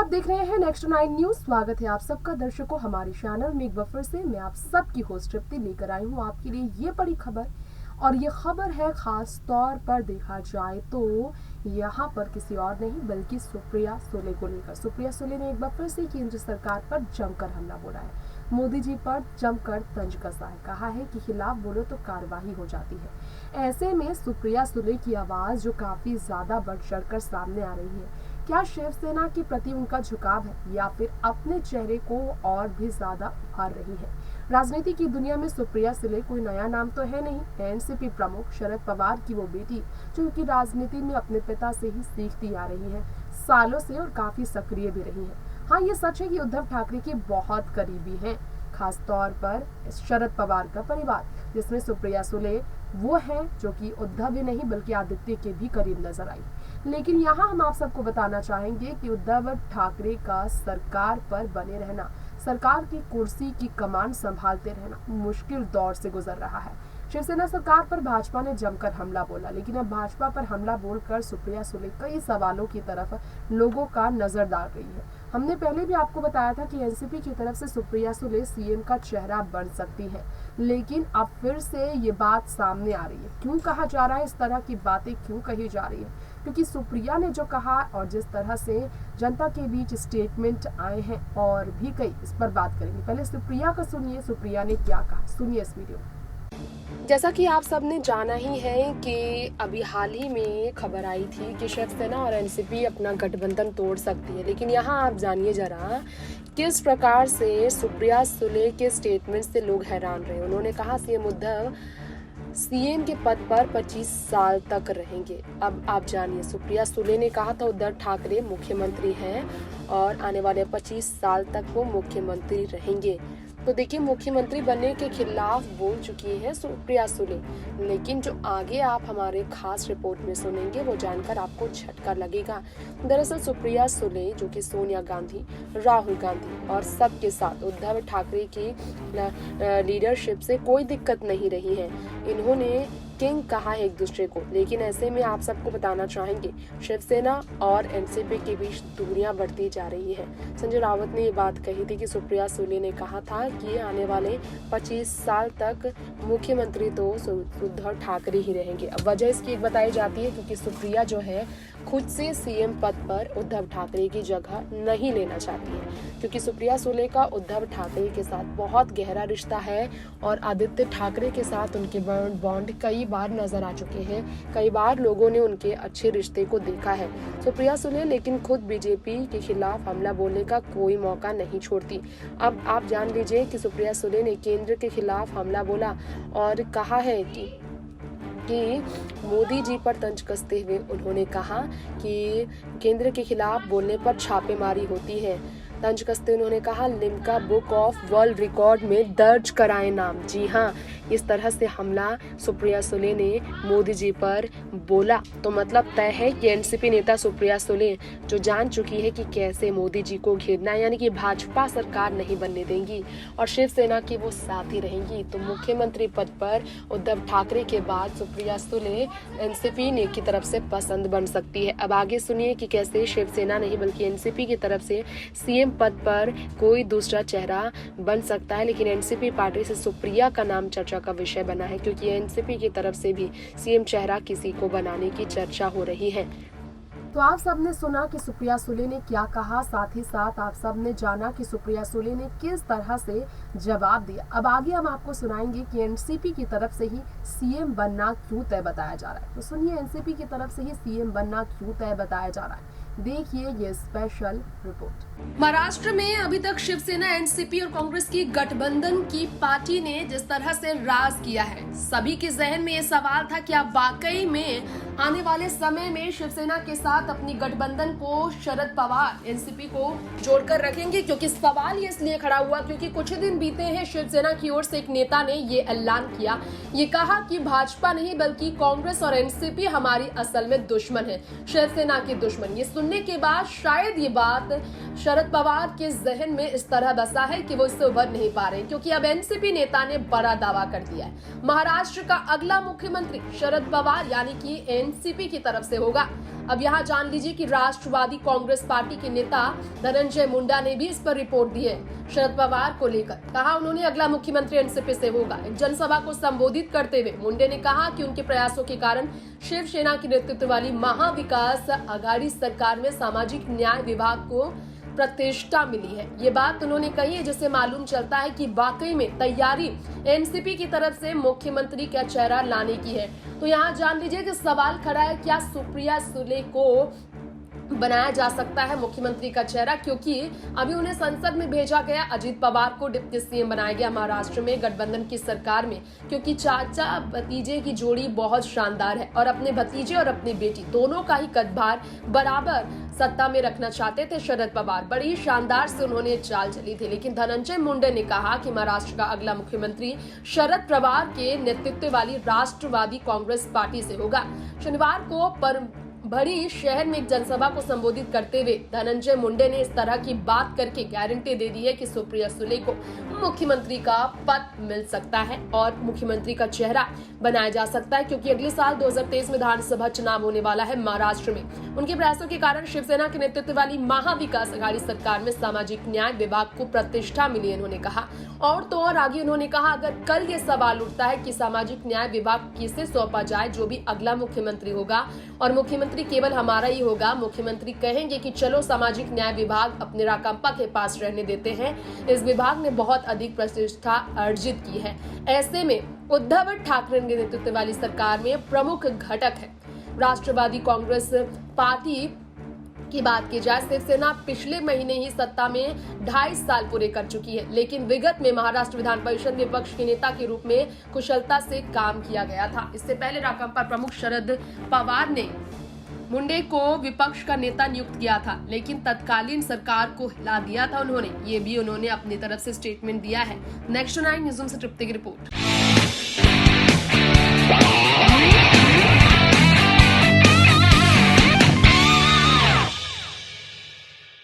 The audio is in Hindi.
देख रहे हैं नेक्स्ट 9 न्यूज। स्वागत है आप सबका दर्शकों हमारे चैनल में एक बार फिर से मैं आप सबकी होस्ट तृप्ति लेकर आई हूँ आपके लिए ये बड़ी खबर। और ये खबर है खास तौर पर देखा जाए तो यहाँ पर किसी और नहीं बल्कि सुप्रिया सुले को लेकर। सुप्रिया सुले ने एक बार फिर से केंद्र सरकार पर जमकर हमला बोला है, मोदी जी पर जमकर तंज कसा है, कहा है कि खिलाफ बोलो तो कार्रवाई हो जाती है। ऐसे में सुप्रिया सुले की आवाज जो काफी ज्यादा बढ़ चढ़कर सामने आ रही है, क्या शिवसेना के प्रति उनका झुकाव है या फिर अपने चेहरे को और भी ज्यादा उभार रही है। राजनीति की दुनिया में सुप्रिया सुले कोई नया नाम तो है नहीं, एनसीपी प्रमुख शरद पवार की वो बेटी जो कि राजनीति में अपने पिता से ही सीखती आ रही है, सालों से, और काफी सक्रिय भी रही है। हाँ, ये सच है कि उद्धव ठाकरे के बहुत करीबी हैं, खास तौर पर शरद पवार का परिवार, जिसमें सुप्रिया सुले वो है जो कि उद्धव ही नहीं बल्कि आदित्य के भी करीब नजर आई। लेकिन यहाँ हम आप सबको बताना चाहेंगे कि उद्धव ठाकरे का सरकार पर बने रहना, सरकार की कुर्सी की कमान संभालते रहना मुश्किल दौर से गुजर रहा है। शिवसेना सरकार पर भाजपा ने जमकर हमला बोला, लेकिन अब भाजपा पर हमला बोलकर सुप्रिया सुले कई सवालों की तरफ लोगों का नजर डाल रही है। हमने पहले भी आपको बताया था कि एनसीपी की तरफ से सुप्रिया सुले सीएम का चेहरा बन सकती है, लेकिन अब फिर से ये बात सामने आ रही है। क्यों कहा जा रहा है, इस तरह की बातें क्यों कही जा रही है? क्योंकि सुप्रिया ने जो कहा और जिस तरह से जनता के बीच स्टेटमेंट आए हैं और भी कई, इस पर बात करेंगे। पहले सुप्रिया का सुनिए, सुप्रिया ने क्या कहा, सुनिए इस वीडियो। जैसा कि आप सबने जाना ही है कि अभी हाल ही में खबर आई थी कि शिवसेना और एनसीपी अपना गठबंधन तोड़ सकती है, लेकिन यहाँ आप जानिए जरा किस प्रकार से सुप्रिया सुले के स्टेटमेंट से लोग हैरान रहे। उन्होंने कहा सीएम उद्धव सीएम के पद पर 25 साल तक रहेंगे। अब आप जानिए, सुप्रिया सुले ने कहा था उद्धव ठाकरे मुख्यमंत्री हैं और आने वाले 25 साल तक वो मुख्यमंत्री रहेंगे। तो देखिए, मुख्यमंत्री बनने के खिलाफ बोल चुकी है सुप्रिया सुले, लेकिन जो आगे आप हमारे खास रिपोर्ट में सुनेंगे वो जानकर आपको झटका लगेगा। दरअसल सुप्रिया सुले जो कि सोनिया गांधी, राहुल गांधी और सबके साथ उद्धव ठाकरे की लीडरशिप से कोई दिक्कत नहीं रही है। इन्होंने किंग कहा है एक दूसरे को, लेकिन ऐसे में आप सबको बताना चाहेंगे शिवसेना और एनसीपी के बीच दूरियां बढ़ती जा रही है। संजय राउत ने ये बात कही थी कि सुप्रिया सुले ने कहा था कि आने वाले 25 साल तक मुख्यमंत्री तो उद्धव ठाकरे ही रहेंगे। अब वजह इसकी एक बताई जाती है क्योंकि सुप्रिया जो है खुद से सीएम पद पर उद्धव ठाकरे की जगह नहीं लेना चाहती है, क्योंकि सुप्रिया सुले का उद्धव ठाकरे के साथ बहुत गहरा रिश्ता है और आदित्य ठाकरे के साथ उनके बॉन्ड कई बार नजर आ चुके हैं। कई बार लोगों ने उनके अच्छे रिश्ते को देखा है। सुप्रिया सुले लेकिन खुद बीजेपी के खिलाफ हमला बोलने का कोई मौका नहीं छोड़ती। अब आप जान लीजिए कि सुप्रिया सुले ने केंद्र के खिलाफ हमला बोला और कहा है कि मोदी जी पर तंज कसते हुए उन्होंने कहा कि केंद्र के खिलाफ बोलने पर छापेमारी होती है। तंज कसते उन्होंने कहा Limca book of world record में दर्ज कराए नाम। जी हाँ, इस तरह से हमला सुप्रिया सुले ने मोदी जी पर बोला, तो मतलब तय है कि एनसीपी नेता सुप्रिया सुले जो जान चुकी है कि कैसे मोदी जी को घेरना, यानी कि भाजपा सरकार नहीं बनने देंगी और शिवसेना की वो साथ ही रहेंगी, तो मुख्यमंत्री पद पर उद्धव ठाकरे के बाद सुप्रिया सुले एनसीपी ने की तरफ से पसंद बन सकती है। अब आगे सुनिए कि कैसे शिवसेना नहीं बल्कि एनसीपी की तरफ से सीएम पद पर कोई दूसरा चेहरा बन सकता है, लेकिन एनसीपी पार्टी से सुप्रिया का नाम चर्चा का विषय बना है, क्योंकि एनसीपी की तरफ से भी सीएम चेहरा किसी को बनाने की चर्चा हो रही है। तो आप सबने सुना कि सुप्रिया सुले ने क्या कहा, साथ ही साथ आप सबने जाना कि सुप्रिया सुले ने किस तरह से जवाब दिया। अब आगे हम आपको सुनाएंगे कि एनसीपी की तरफ से ही सीएम बनना क्यों तय बताया जा रहा है। तो सुनिए, एनसीपी की तरफ से ही सीएम बनना क्यों तय बताया जा रहा है, देखिए ये स्पेशल रिपोर्ट। महाराष्ट्र में अभी तक शिवसेना, एनसीपी और कांग्रेस की गठबंधन की पार्टी ने जिस तरह से राज किया है, सभी के जहन में ये सवाल था कि आप वाकई में आने वाले समय में शिवसेना के साथ अपनी गठबंधन को शरद पवार एनसीपी को जोड़कर रखेंगे। क्योंकि सवाल ये इसलिए खड़ा हुआ क्योंकि कुछ दिन बीते हैं, शिवसेना की ओर से एक नेता ने ये ऐलान किया, ये कहा कि भाजपा नहीं बल्कि कांग्रेस और एनसीपी हमारी असल में दुश्मन है, शिवसेना के दुश्मन। ये सुनने के बाद शायद ये बात शरद पवार के जहन में इस तरह बसा है कि वो इससे उभर नहीं पा रहे, क्योंकि अब एनसीपी नेता ने बड़ा दावा कर दिया है, महाराष्ट्र का अगला मुख्यमंत्री शरद पवार यानी कि एनसीपी की तरफ से होगा। अब यहाँ जान लीजिए कि राष्ट्रवादी कांग्रेस पार्टी के नेता धनंजय मुंडा ने भी इस पर रिपोर्ट दी है शरद पवार को लेकर। कहा उन्होंने अगला मुख्यमंत्री एनसीपी से होगा। एक जनसभा को संबोधित करते हुए मुंडे ने कहा कि उनके प्रयासों के कारण शिवसेना के नेतृत्व वाली महाविकास आघाड़ी सरकार में सामाजिक न्याय विभाग को प्रतिष्ठा मिली है। ये बात उन्होंने कही है, जिससे मालूम चलता है कि वाकई में तैयारी एनसीपी की तरफ से मुख्यमंत्री का चेहरा लाने की है। तो यहाँ जान लीजिए कि सवाल खड़ा है, क्या सुप्रिया सुले को बनाया जा सकता है मुख्यमंत्री का चेहरा, क्योंकि अभी उन्हें संसद में भेजा गया। अजीत पवार को डिप्टी सीएम बनाया गया महाराष्ट्र में गठबंधन की सरकार में, क्योंकि चाचा भतीजे की जोड़ी बहुत शानदार है और अपने भतीजे और अपनी बेटी दोनों का ही कदभार बराबर सत्ता में रखना चाहते थे शरद पवार। बड़ी शानदार से उन्होंने चाल चली थी, लेकिन धनंजय मुंडे ने कहा कि महाराष्ट्र का अगला मुख्यमंत्री शरद पवार के नेतृत्व वाली राष्ट्रवादी कांग्रेस पार्टी से होगा। शनिवार को बड़ी शहर में एक जनसभा को संबोधित करते हुए धनंजय मुंडे ने इस तरह की बात करके गारंटी दे दी है कि सुप्रिया सुले को मुख्यमंत्री का पद मिल सकता है और मुख्यमंत्री का चेहरा बनाया जा सकता है, क्योंकि अगले साल 2023 में विधानसभा चुनाव होने वाला है महाराष्ट्र में। उनके प्रयासों के कारण शिवसेना के नेतृत्व वाली महाविकास आघाड़ी सरकार में सामाजिक न्याय विभाग को प्रतिष्ठा मिली, उन्होंने कहा। और तो और आगे उन्होंने कहा, अगर कल ये सवाल उठता है कि सामाजिक न्याय विभाग किसे सौंपा जाए, जो भी अगला मुख्यमंत्री होगा और मुख्यमंत्री केवल हमारा ही होगा, मुख्यमंत्री कहेंगे कि चलो सामाजिक न्याय विभाग अपने राकंपा के पास रहने देते हैं, इस विभाग ने बहुत अधिक प्रतिष्ठा अर्जित की है। ऐसे में उद्धव ठाकरे के नेतृत्व वाली सरकार में प्रमुख घटक है राष्ट्रवादी कांग्रेस पार्टी की बात की जाए। शिवसेना पिछले महीने ही सत्ता में 2.5 साल पूरे कर चुकी है, लेकिन विगत में महाराष्ट्र विधान परिषद में विपक्ष के नेता के रूप में कुशलता से काम किया गया था। इससे पहले राकंपा प्रमुख शरद पवार ने मुंडे को विपक्ष का नेता नियुक्त किया था, लेकिन तत्कालीन सरकार को हिला दिया था उन्होंने। ये भी उन्होंने अपनी तरफ से स्टेटमेंट दिया है। नेक्स्ट 9 न्यूज़ से तृप्ति की रिपोर्ट।